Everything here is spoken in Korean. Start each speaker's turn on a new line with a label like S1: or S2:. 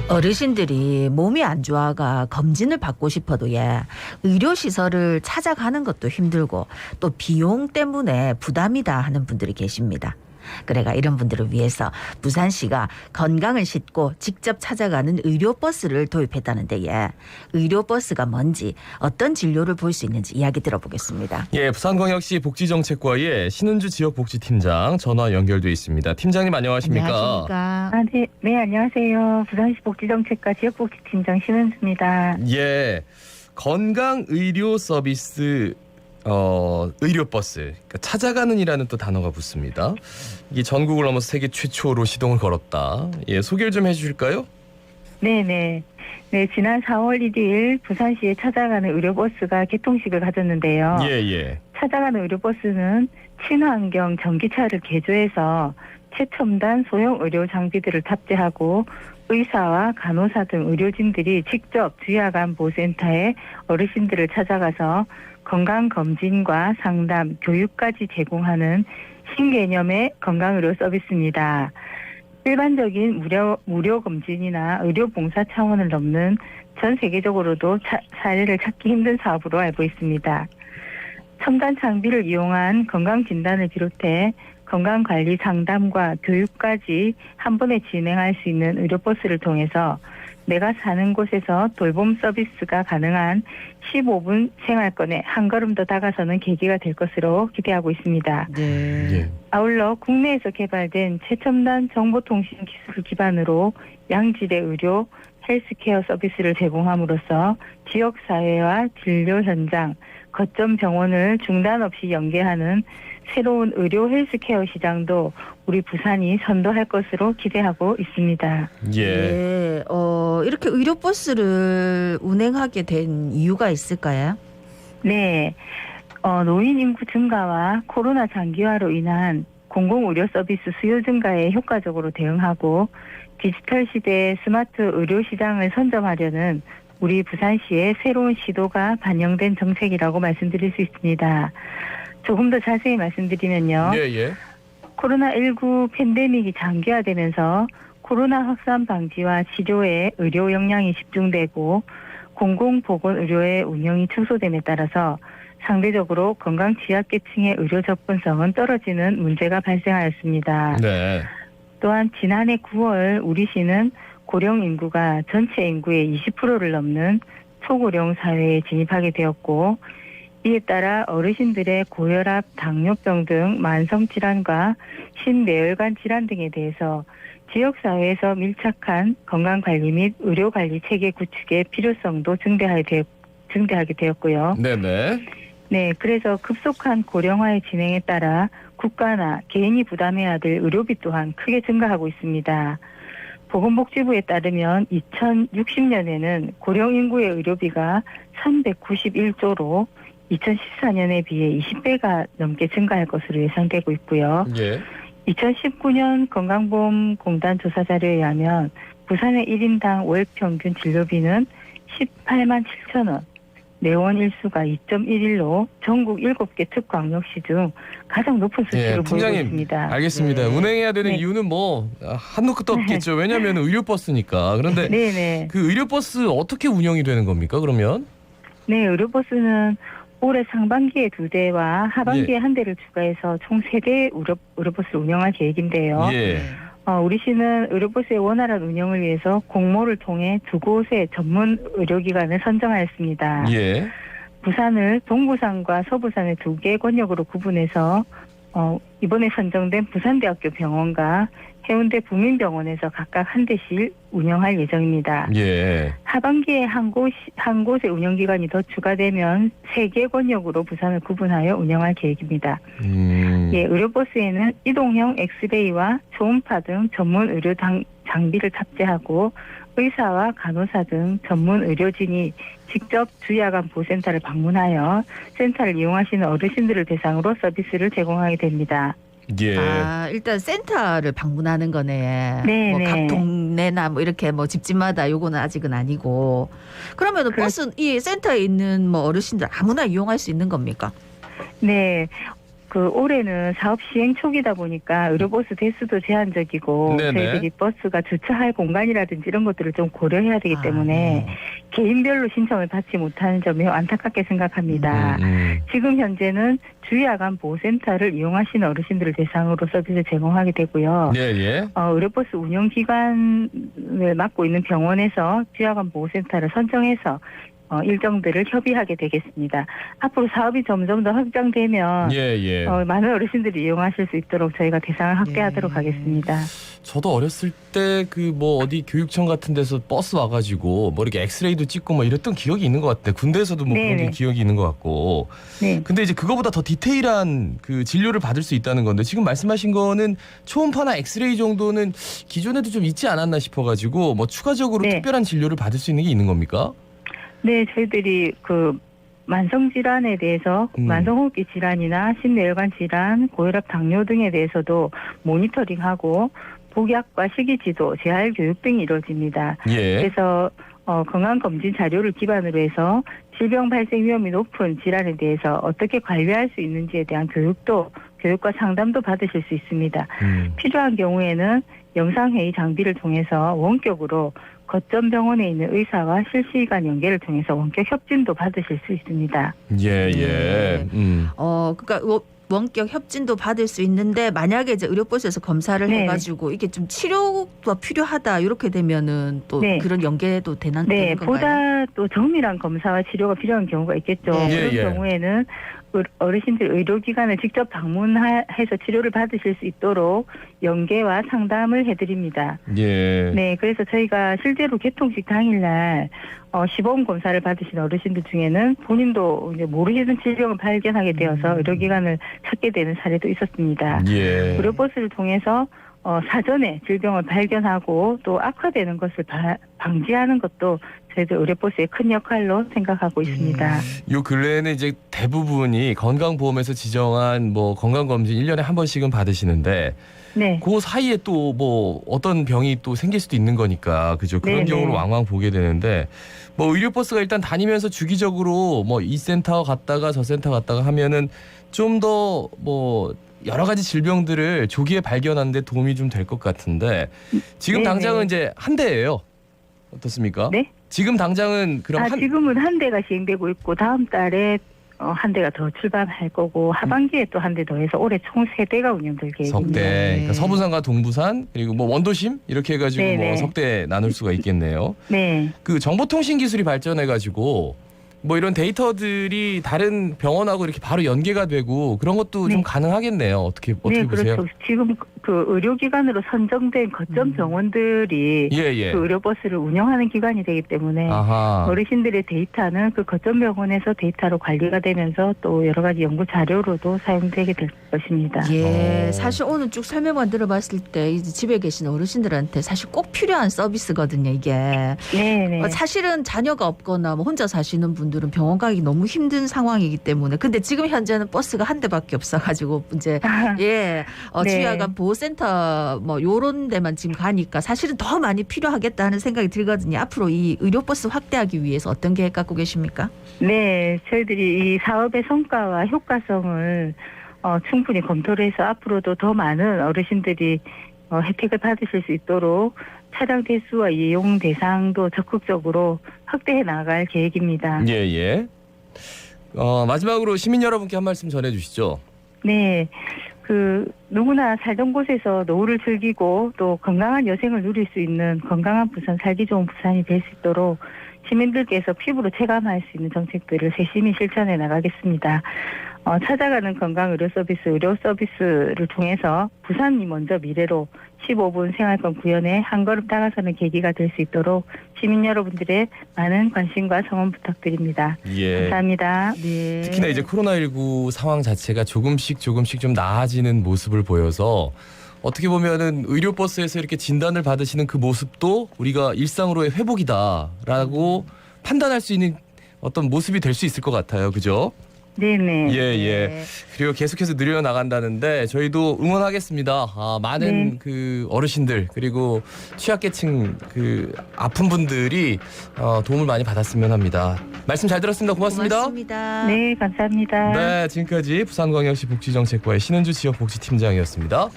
S1: 어르신들이 몸이 안 좋아가 검진을 받고 싶어도 의료시설을 찾아가는 것도 힘들고 또 비용 때문에 부담이다 하는 분들이 계십니다. 그래가 이런 분들을 위해서 부산시가 건강을 싣고 직접 찾아가는 의료버스를 도입했다는데 의료버스가 뭔지 어떤 진료를 볼 수 있는지 이야기 들어보겠습니다.
S2: 부산광역시 복지정책과의 신은주 지역복지팀장 전화 연결돼 있습니다. 팀장님 안녕하십니까?
S1: 안녕하십니까?
S3: 네, 안녕하세요. 부산시 복지정책과 지역복지팀장 신은주입니다.
S2: 건강의료 서비스 의료버스, 그러니까 찾아가는 이라는 또 단어가 붙습니다. 이게 전국을 넘어서 세계 최초로 시동을 걸었다. 소개를 좀 해주실까요?
S3: 네, 지난 4월 1일 부산시에 찾아가는 의료버스가 개통식을 가졌는데요. 찾아가는 의료버스는 친환경 전기차를 개조해서 최첨단 소형 의료 장비들을 탑재하고 의사와 간호사 등 의료진들이 직접 주야간보센터에 어르신들을 찾아가서 건강검진과 상담, 교육까지 제공하는 신개념의 건강의료 서비스입니다. 일반적인 무료 검진이나 의료봉사 차원을 넘는 전 세계적으로도 사례를 찾기 힘든 사업으로 알고 있습니다. 첨단 장비를 이용한 건강진단을 비롯해 건강관리 상담과 교육까지 한 번에 진행할 수 있는 의료버스를 통해서 내가 사는 곳에서 돌봄 서비스가 가능한 15분 생활권에 한 걸음 더 다가서는 계기가 될 것으로 기대하고 있습니다. 아울러 국내에서 개발된 최첨단 정보통신 기술을 기반으로 양질의 의료, 헬스케어 서비스를 제공함으로써 지역사회와 진료 현장, 거점 병원을 중단 없이 연계하는 새로운 의료 헬스케어 시장도 우리 부산이 선도할 것으로 기대하고 있습니다.
S1: 이렇게 의료버스를 운행하게 된 이유가 있을까요?
S3: 네, 노인 인구 증가와 코로나 장기화로 인한 공공의료 서비스 수요 증가에 효과적으로 대응하고 디지털 시대의 스마트 의료 시장을 선점하려는 우리 부산시의 새로운 시도가 반영된 정책이라고 말씀드릴 수 있습니다. 조금 더 자세히 말씀드리면요. 코로나19 팬데믹이 장기화되면서 코로나 확산 방지와 치료에 의료 역량이 집중되고 공공보건의료의 운영이 축소됨에 따라서 상대적으로 건강 취약계층의 의료 접근성은 떨어지는 문제가 발생하였습니다. 또한 지난해 9월 우리 시는 고령 인구가 전체 인구의 20%를 넘는 초고령 사회에 진입하게 되었고 이에 따라 어르신들의 고혈압, 당뇨병 등 만성질환과 심뇌혈관 질환 등에 대해서 지역사회에서 밀착한 건강관리 및 의료관리 체계 구축의 필요성도 증대하게 되었고요. 그래서 급속한 고령화의 진행에 따라 국가나 개인이 부담해야 될 의료비 또한 크게 증가하고 있습니다. 보건복지부에 따르면 2060년에는 고령 인구의 의료비가 391조로 2014년에 비해 20배가 넘게 증가할 것으로 예상되고 있고요. 2019년 건강보험공단 조사 자료에 의하면 부산의 1인당 월 평균 진료비는 18만 7천 원, 내원 일수가 2.11로 전국 7개 특광역시 중 가장 높은 수치를 보이고 있습니다.
S2: 알겠습니다. 운행해야 되는 이유는 한도 끝도 없겠죠. 왜냐하면 의료버스니까. 그런데 그 의료버스 어떻게 운영이 되는 겁니까? 그러면?
S3: 의료버스는 올해 상반기에 2대와 하반기에 1대를 추가해서 총 3대 의료버스를 운영할 계획인데요. 우리 시는 의료버스의 원활한 운영을 위해서 공모를 통해 2곳의 전문 의료기관을 선정하였습니다. 부산을 동부산과 서부산의 2개의 권역으로 구분해서 이번에 선정된 부산대학교 병원과 해운대 부민병원에서 각각 1대씩 운영할 예정입니다. 하반기에 한 곳의 운영기관이 더 추가되면 3개 권역으로 부산을 구분하여 운영할 계획입니다. 의료버스에는 이동형 엑스레이와 초음파 등 전문 의료 장비를 탑재하고 의사와 간호사 등 전문 의료진이 직접 주야간 보센터를 방문하여 센터를 이용하시는 어르신들을 대상으로 서비스를 제공하게 됩니다.
S1: 일단 센터를 방문하는 거네. 각 동네나 이렇게 집집마다 요거는 아직은 아니고. 그러면 버스 이 센터에 있는 어르신들 아무나 이용할 수 있는 겁니까?
S3: 그 올해는 사업 시행 초기다 보니까 의료버스 대수도 제한적이고
S2: 네네.
S3: 저희들이 버스가 주차할 공간이라든지 이런 것들을 좀 고려해야 되기 때문에
S1: 네.
S3: 개인별로 신청을 받지 못하는 점이 안타깝게 생각합니다. 지금 현재는 주야간 보호센터를 이용하시는 어르신들을 대상으로 서비스 제공하게 되고요.
S2: 예, 예.
S3: 의료버스 운영기관을 맡고 있는 병원에서 주야간 보호센터를 선정해서 일정들을 협의하게 되겠습니다. 앞으로 사업이 점점 더 확장되면
S2: 예, 예.
S3: 많은 어르신들이 이용하실 수 있도록 저희가 대상을 확대하도록
S1: 네.
S3: 하겠습니다.
S2: 저도 어렸을 때 그 뭐 어디 교육청 같은 데서 버스 와가지고 뭐 이렇게 엑스레이도 찍고 뭐 이랬던 기억이 있는 것 같아. 군대에서도 뭐 그런 게
S3: 네네.
S2: 기억이 있는 것 같고.
S3: 네.
S2: 근데 이제 그거보다 더 디테일한 그 진료를 받을 수 있다는 건데 지금 말씀하신 거는 초음파나 엑스레이 정도는 기존에도 좀 있지 않았나 싶어가지고 뭐 추가적으로
S3: 네.
S2: 특별한 진료를 받을 수 있는 게 있는 겁니까?
S3: 네, 저희들이 그 만성 질환에 대해서 만성호흡기 질환이나 심뇌혈관 질환, 고혈압, 당뇨 등에 대해서도 모니터링하고 복약과 식이지도, 재활 교육 등이 이루어집니다.
S2: 예.
S3: 그래서 건강검진 자료를 기반으로 해서 질병 발생 위험이 높은 질환에 대해서 어떻게 관리할 수 있는지에 대한 교육과 상담도 받으실 수 있습니다. 필요한 경우에는 영상회의 장비를 통해서 원격으로 거점 병원에 있는 의사와 실시간 연계를 통해서 원격 협진도 받으실 수 있습니다.
S2: 예, 예.
S1: 네. 그러니까 원격 협진도 받을 수 있는데 만약에 이제 의료버스에서 검사를
S3: 네.
S1: 해가지고 이게 좀 치료가 필요하다 이렇게 되면은 또
S3: 네.
S1: 그런 연계도 되는
S3: 네,
S1: 건가요?
S3: 보다 또 정밀한 검사와 치료가 필요한 경우가 있겠죠.
S1: 네.
S2: 예,
S3: 그런
S2: 예.
S3: 경우에는 어르신들 의료기관을 직접 방문해서 치료를 받으실 수 있도록 연계와 상담을 해드립니다.
S2: 예.
S3: 네, 그래서 저희가 실제로 개통식 당일날 시범 검사를 받으신 어르신들 중에는 본인도 이제 모르시는 질병을 발견하게 되어서 의료기관을 찾게 되는 사례도 있었습니다.
S2: 예.
S3: 의료버스를 통해서 사전에 질병을 발견하고 또 악화되는 것을 방지하는 것도 저희들 의료버스의 큰 역할로 생각하고 있습니다.
S2: 요 근래에는 이제 대부분이 건강보험에서 지정한 뭐 건강검진 1년에 한 번씩은 받으시는데
S3: 네.
S2: 그 사이에 또 뭐 어떤 병이 또 생길 수도 있는 거니까 그죠? 그런
S3: 네네.
S2: 경우를 왕왕 보게 되는데 뭐 의료버스가 일단 다니면서 주기적으로 뭐 이 센터 갔다가 저 센터 갔다가 하면은 좀 더 뭐 여러 가지 질병들을 조기에 발견하는 데 도움이 좀 될 것 같은데 지금
S3: 네네.
S2: 당장은 이제 한 대예요. 어떻습니까?
S3: 네?
S2: 지금 당장은 그럼
S3: 지금은 한 대가 시행되고 있고 다음 달에 한 대가 더 출발할 거고 하반기에 또 한 대 더 해서 올해 총 3대가 운영될 계획입니다.
S2: 석대, 그러니까 서부산과 동부산 그리고 뭐 원도심 이렇게 해가지고
S3: 네네.
S2: 뭐 석대 나눌 수가 있겠네요.
S3: 네.
S2: 그 정보통신 기술이 발전해가지고 뭐 이런 데이터들이 다른 병원하고 이렇게 바로 연계가 되고 그런 것도 좀
S3: 네.
S2: 가능하겠네요. 어떻게
S3: 네,
S2: 보세요?
S3: 그렇죠. 지금 그 의료기관으로 선정된 거점 병원들이
S2: 예.
S3: 그 의료버스를 운영하는 기관이 되기 때문에
S2: 아하.
S3: 어르신들의 데이터는 그 거점 병원에서 데이터로 관리가 되면서 또 여러 가지 연구 자료로도 사용되게 될 것입니다.
S1: 예, 사실 오늘 쭉 설명만 들어봤을 때 이제 집에 계신 어르신들한테 사실 꼭 필요한 서비스거든요, 이게.
S3: 네.
S1: 사실은 자녀가 없거나 뭐 혼자 사시는 분들은 병원 가기 너무 힘든 상황이기 때문에 근데 지금 현재는 버스가 한 대밖에 없어가지고 이제
S3: 네.
S1: 주야간 보호센터 뭐 요런 데만 지금 가니까 사실은 더 많이 필요하겠다 하는 생각이 들거든요. 앞으로 이 의료버스 확대하기 위해서 어떤 계획 갖고 계십니까?
S3: 네, 저희들이 이 사업의 성과와 효과성을 충분히 검토를 해서 앞으로도 더 많은 어르신들이 혜택을 받으실 수 있도록 차량 대수와 이용 대상도 적극적으로 확대해 나갈 계획입니다.
S2: 예. 마지막으로 시민 여러분께 한 말씀 전해주시죠.
S3: 네, 누구나 살던 곳에서 노후를 즐기고 또 건강한 여생을 누릴 수 있는 건강한 부산, 살기 좋은 부산이 될 수 있도록 시민들께서 피부로 체감할 수 있는 정책들을 세심히 실천해 나가겠습니다. 찾아가는 건강의료 서비스, 의료 서비스를 통해서 부산이 먼저 미래로 15분 생활권 구현에 한 걸음 다가서는 계기가 될 수 있도록 시민 여러분들의 많은 관심과 성원 부탁드립니다.
S2: 예.
S3: 감사합니다.
S1: 네.
S2: 특히나 이제 코로나19 상황 자체가 조금씩 좀 나아지는 모습을 보여서 어떻게 보면은 의료버스에서 이렇게 진단을 받으시는 그 모습도 우리가 일상으로의 회복이다라고 판단할 수 있는 어떤 모습이 될 수 있을 것 같아요. 그죠?
S3: 네네.
S2: 예.
S1: 네.
S2: 그리고 계속해서 늘려나간다는데 저희도 응원하겠습니다. 많은
S3: 네.
S2: 그 어르신들 그리고 취약계층 그 아픈 분들이 도움을 많이 받았으면 합니다. 말씀 잘 들었습니다. 고맙습니다.
S1: 고맙습니다.
S3: 네, 감사합니다.
S2: 네, 지금까지 부산광역시 복지정책과의 신은주 지역복지팀장이었습니다.